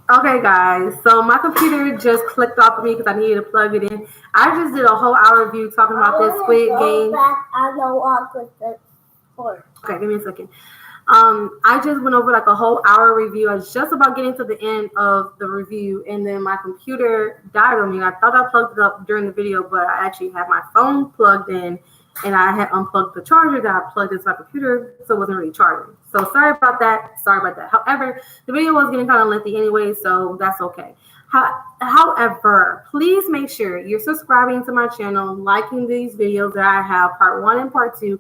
Okay, guys. So my computer just clicked off of me because I needed to plug it in. I just did a whole hour review talking about this Squid Game. I know what the for. Okay, give me a second. I just went over like a whole hour review. I was just about getting to the end of the review, and then my computer died on me. I thought I plugged it up during the video, but I actually had my phone plugged in, and I had unplugged the charger that I plugged into my computer, so it wasn't really charging. So sorry about that. Sorry about that. However, the video was getting kind of lengthy anyway, so that's okay. However, please make sure you're subscribing to my channel, liking these videos that I have, part 1 and part 2,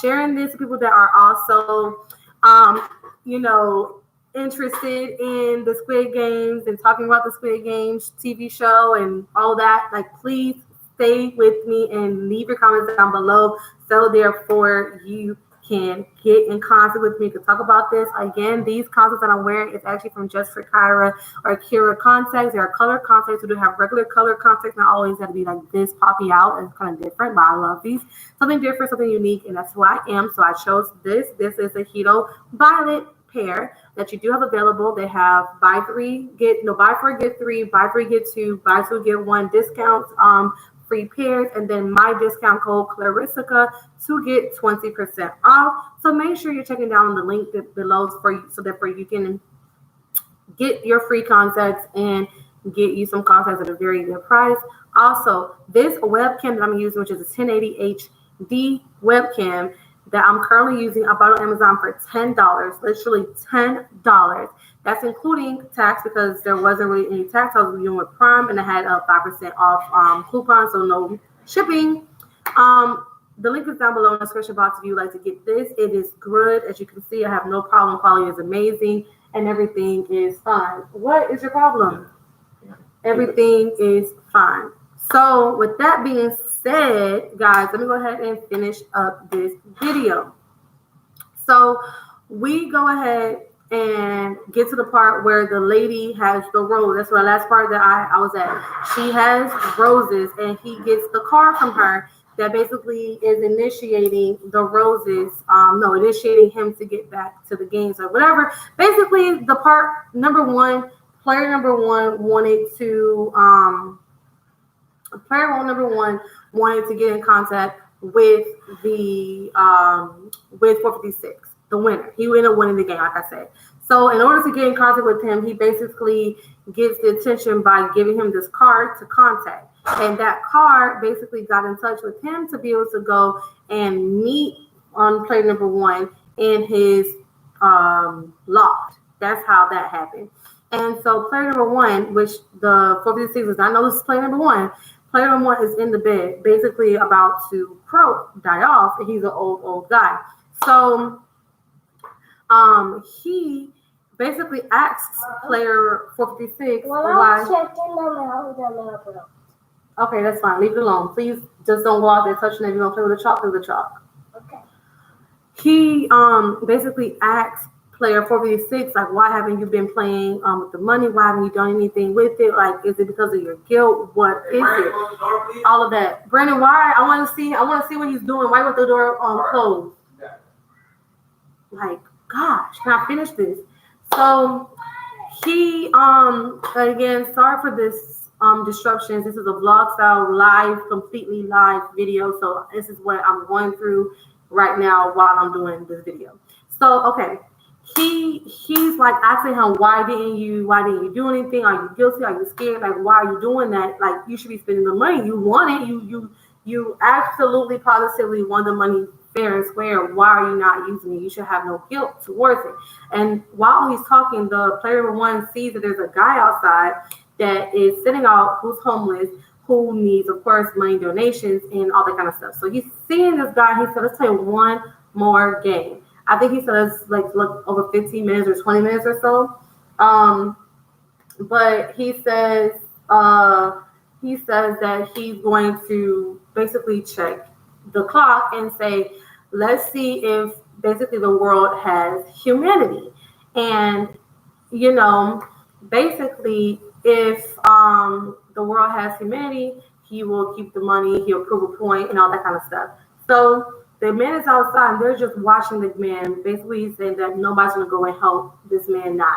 sharing this to people that are also, um, you know, interested in the Squid Games and talking about the Squid Games TV show and all that. Like, please stay with me and leave your comments down below so therefore you can get in contact with me to talk about this. Again, these contacts that I'm wearing is actually from Just for Kyra or Kira contacts. They are color contacts. We do have regular color contacts, not always have to be like this poppy out. It's kind of different, but I love these. Something different, something unique, and that's who I am. So I chose this. This is a Hito Violet pair that you do have available. They have buy four get three, buy three get two, buy two get one discounts. Free pairs, and then my discount code Klarissica to get 20% off. So make sure you're checking down the link below for you, so that for you can get your free contacts and get you some contacts at a very good price. Also, this webcam that I'm using, which is a 1080 HD webcam that I'm currently using, I bought on Amazon for $10, literally $10. That's including tax because there wasn't really any tax. I was doing with Prime and I had a 5% off coupon, so no shipping. The link is down below in the description box if you would like to get this. It is good. As you can see, I have no problem. Quality is amazing and everything is fine. What is your problem? Everything is fine. So with that being said, guys, let me go ahead and finish up this video. So we go ahead and get to the part where the lady has the rose. That's the last part that I was at. She has roses and he gets the card from her that basically is initiating the roses, initiating him to get back to the games or whatever. Basically, the part number one, player number one wanted to get in contact with the with 456, the winner. He ended up winning the game, like I said. So in order to get in contact with him, he basically gets the attention by giving him this card to contact. And that card basically got in touch with him to be able to go and meet on player number one in his loft. That's how that happened. And so player number one, which the 456 does not know this is player number one, player number one is in the bed, basically about to die off, and he's an old guy. So he basically asks player 456 why. Okay, that's fine. Leave it alone. Please just don't go out there touching it. If you're gonna play with the chalk, play with the chalk. Okay. He basically asks player 456, like, why haven't you been playing with the money? Why haven't you done anything with it? Like, is it because of your guilt? What is it? All of that. Brandon, why? I want to see what he's doing. Why with the door closed? Like, gosh, can I finish this? So he again, sorry for this disruptions. This is a vlog style completely live video. So this is what I'm going through right now while I'm doing this video. So okay. He's like asking him, why didn't you do anything? Are you guilty? Are you scared? Like, why are you doing that? Like, you should be spending the money. You want it. You absolutely positively want the money fair and square. Why are you not using it? You should have no guilt towards it. And while he's talking, the player number one sees that there's a guy outside that is sitting out who's homeless, who needs, of course, money donations and all that kind of stuff. So he's seeing this guy. He said, let's play one more game. I think he said it's like over 15 minutes or 20 minutes or so. But he says that he's going to basically check the clock and say, let's see if basically the world has humanity. And, basically if the world has humanity, he will keep the money, he'll prove a point and all that kind of stuff. So the man is outside and they're just watching the man. Basically, he's saying that nobody's going to go and help this man not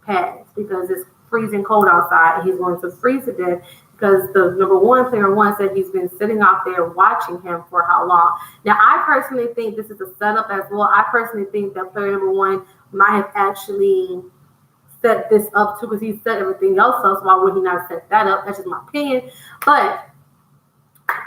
pass because it's freezing cold outside and he's going to freeze to death because the number one player one said he's been sitting out there watching him for how long. Now, I personally think this is a setup as well. I personally think that player number one might have actually set this up too because he set everything else up. So why would he not set that up? That's just my opinion. But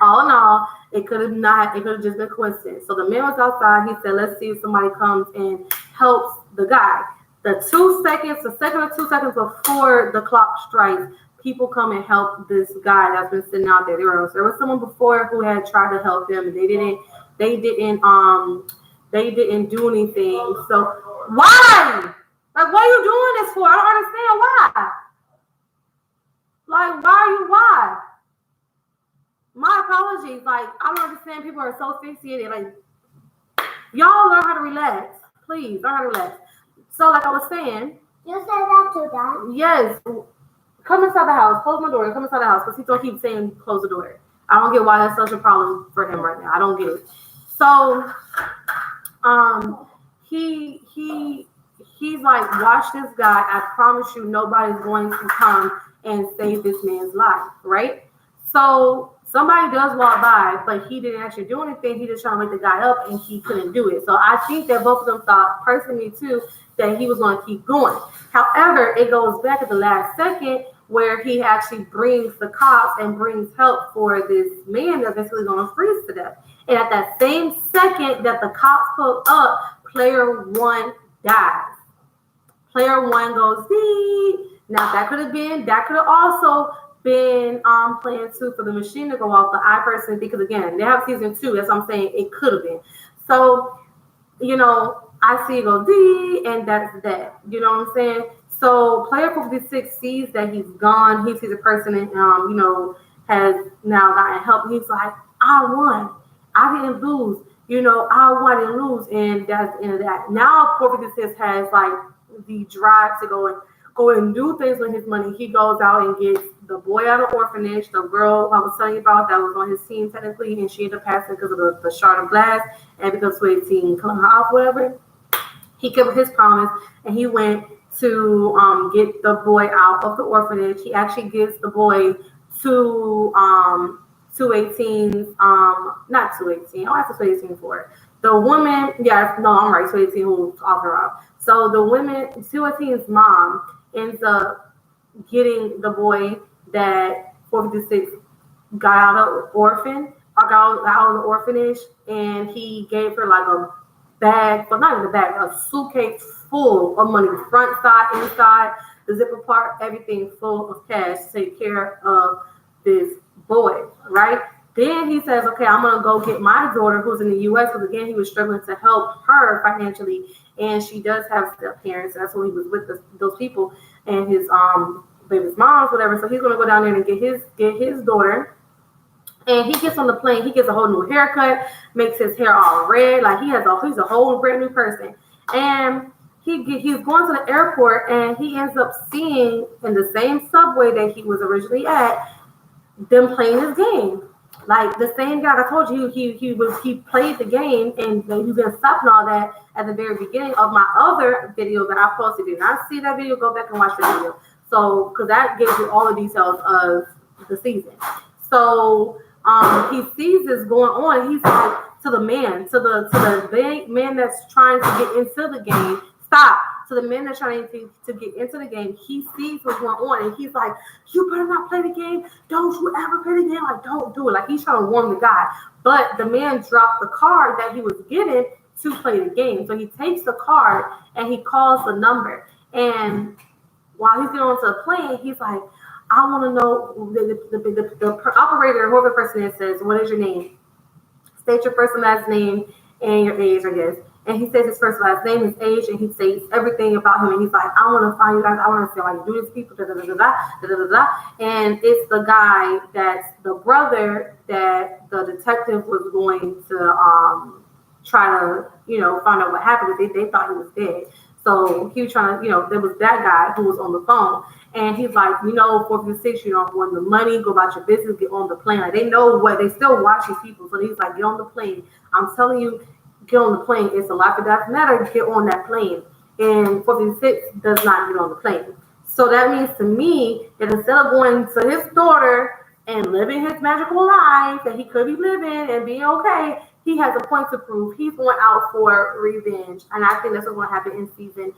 all in all, it could have just been coincidence. So the man was outside. He said, let's see if somebody comes and helps the guy. The second or 2 seconds before the clock strikes, people come and help this guy that's been sitting out there. There was someone before who had tried to help them, and they didn't do anything. So why? Like, what are you doing this for? I don't understand why. Like, why? My apologies. Like, I don't understand. People are so fixated. Like, y'all learn how to relax. Please, learn how to relax. So, like I was saying. You said that too, Dad? Yes. Come inside the house. Close my door. Come inside the house. Because he keeps saying close the door. I don't get why that's such a problem for him right now. I don't get it. So, he's like, watch this guy. I promise you nobody's going to come and save this man's life, right? So somebody does walk by, but he didn't actually do anything. He just trying to wake the guy up, and he couldn't do it. So I think that both of them thought, personally too, that he was going to keep going. However, it goes back at the last second where he actually brings the cops and brings help for this man that's basically going to freeze to death. And at that same second that the cops pull up, player one dies. Player one goes, dee. Now that could have also been plan 2 for the machine to go off, but I personally think, because again, they have season 2, that's what I'm saying, it could have been. So, I see it go D, and that's that. You know what I'm saying? So player 56 sees that he's gone. He sees a person, and has now gotten help. He's like, I won. I didn't lose. I won and lose, and that's the end of that. Now 456 has like the drive to go and do things with his money. He goes out and gets the boy out of orphanage, the girl I was telling you about that was on his team technically, and she ended up passing because of the shard of glass and because Squid Game cut her off, whatever. He kept his promise, and he went to get the boy out of the orphanage. He actually gives the boy to 218s, not 218. I have to 218 for it. The woman, I'm right, 218 who offered her out. So the woman, 218's mom ends up getting the boy that 456 got out of the orphanage, and he gave her like a bag, but not even a bag, a suitcase full of money, front side, inside, the zipper part, everything full of cash to take care of this boy, right? Then he says, okay, I'm going to go get my daughter who's in the U.S. because, again, he was struggling to help her financially, and she does have step parents. That's when he was with those people and his baby's moms, whatever. So he's going to go down there and get his daughter. And he gets on the plane. He gets a whole new haircut, makes his hair all red. Like he's a whole brand new person. And he's going to the airport, and he ends up seeing in the same subway that he was originally at them playing his game. Like the same guy I told you, he played the game, and you've been stopping all that at the very beginning of my other video that I posted. If you did not see that video, go back and watch the video. So, because that gives you all the details of the season. So he sees this going on. He's like to the man that's trying to get into the game, stop. So the man that's trying to get into the game, he sees what's going on, and he's like, you better not play the game. Don't you ever play the game. Like, don't do it. Like, he's trying to warn the guy. But the man dropped the card that he was given to play the game. So he takes the card, and he calls the number. And while he's getting onto the plane, he's like, I want to know, the operator, whoever the person is, says, what is your name? State your first and last name and your age, I guess. And he says his first and last name, his age, and he says everything about him. And he's like, I want to find you guys. I want to see how you do this, people, And it's the guy that's the brother that the detective was going to try to, find out what happened. They thought he was dead. So he was trying to, there was that guy who was on the phone. And he's like, 456, you don't want the money, go about your business, get on the plane. Like, they know they still watch these people. So he's like, get on the plane. I'm telling you, get on the plane. It's a life or death matter. Get on that plane. and 456 does not get on the plane. So that means to me that instead of going to his daughter and living his magical life that he could be living and being okay, he has a point to prove. He's going out for revenge, and I think that's what's going to happen in season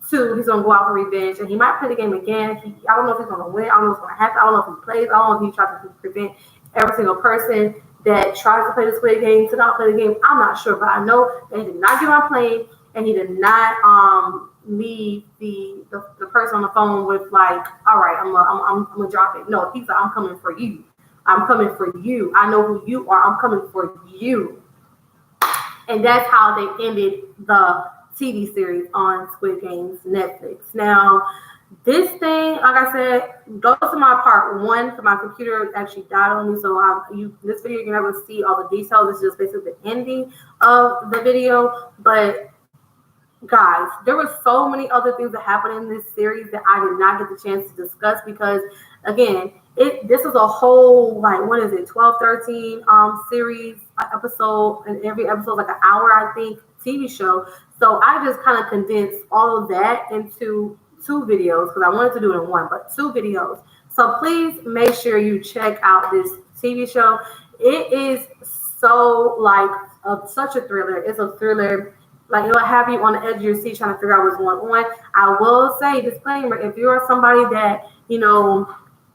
2. He's going to go out for revenge, and he might play the game again. I don't know if he's going to win. I don't know what's going to happen. I don't know if he plays. I don't know if he tries to prevent every single person that tries to play the Squid Game to not play the game. I'm not sure, but I know that he did not get on a plane, and he did not leave the person on the phone with like, all right, I'm gonna drop it. No, he's like, I'm coming for you. I'm coming for you. I know who you are. I'm coming for you. And that's how they ended the TV series on Squid Game's Netflix. Now, this thing, like I said, goes to my part 1 because my computer actually died on me. So this video, you're never see all the details. It's just basically the ending of the video. But guys, there were so many other things that happened in this series that I did not get the chance to discuss because, again, this is a whole, like, what is it, 12, 13 series episode, and every episode like an hour, I think, TV show. So I just kind of condensed all of that into 2 videos because I wanted to do it in one, but 2 videos. So please make sure you check out this TV show. It is so like such a thriller. It's a thriller. Like, it'll have you on the edge of your seat trying to figure out what's going on. I will say, disclaimer, if you're somebody that,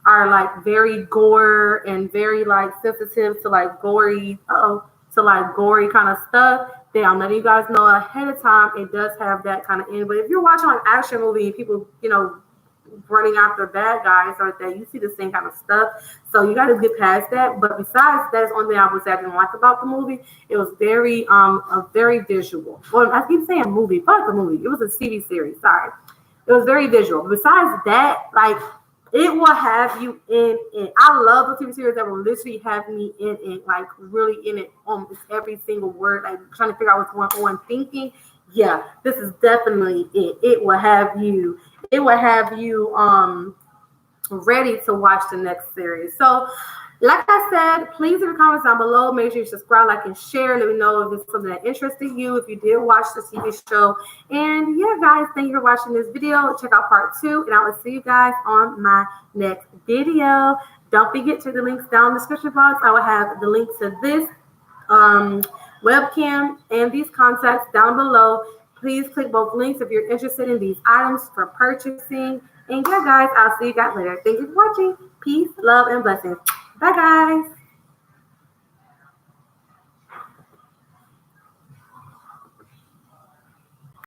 are like very gore and very like sensitive to like gory kind of stuff, then I'm letting you guys know ahead of time it does have that kind of end. But if you're watching an action movie and people, running after bad guys like that, you see the same kind of stuff. So you got to get past that. But besides, that's one thing I was didn't like about the movie. It was very very visual. Well, I keep saying movie, fuck the movie. It was a TV series. Sorry, it was very visual. Besides that, like, it will have you in it. I love the TV series that will literally have me in it, like really in it, almost every single word, like trying to figure out what's going on, thinking. Yeah, this is definitely it. It will have you ready to watch the next series. So, like I said, please in the comments down below, make sure you subscribe, like, and share. Let me know if it's something that interested you, if you did watch the TV show. And yeah, guys, thank you for watching this video. Check out part 2, and I will see you guys on my next video. Don't forget to check the links down in the description box. I will have the link to this webcam and these contacts down below. Please click both links if you're interested in these items for purchasing. And yeah, guys, I'll see you guys later. Thank you for watching. Peace, love, and blessings. Bye, guys.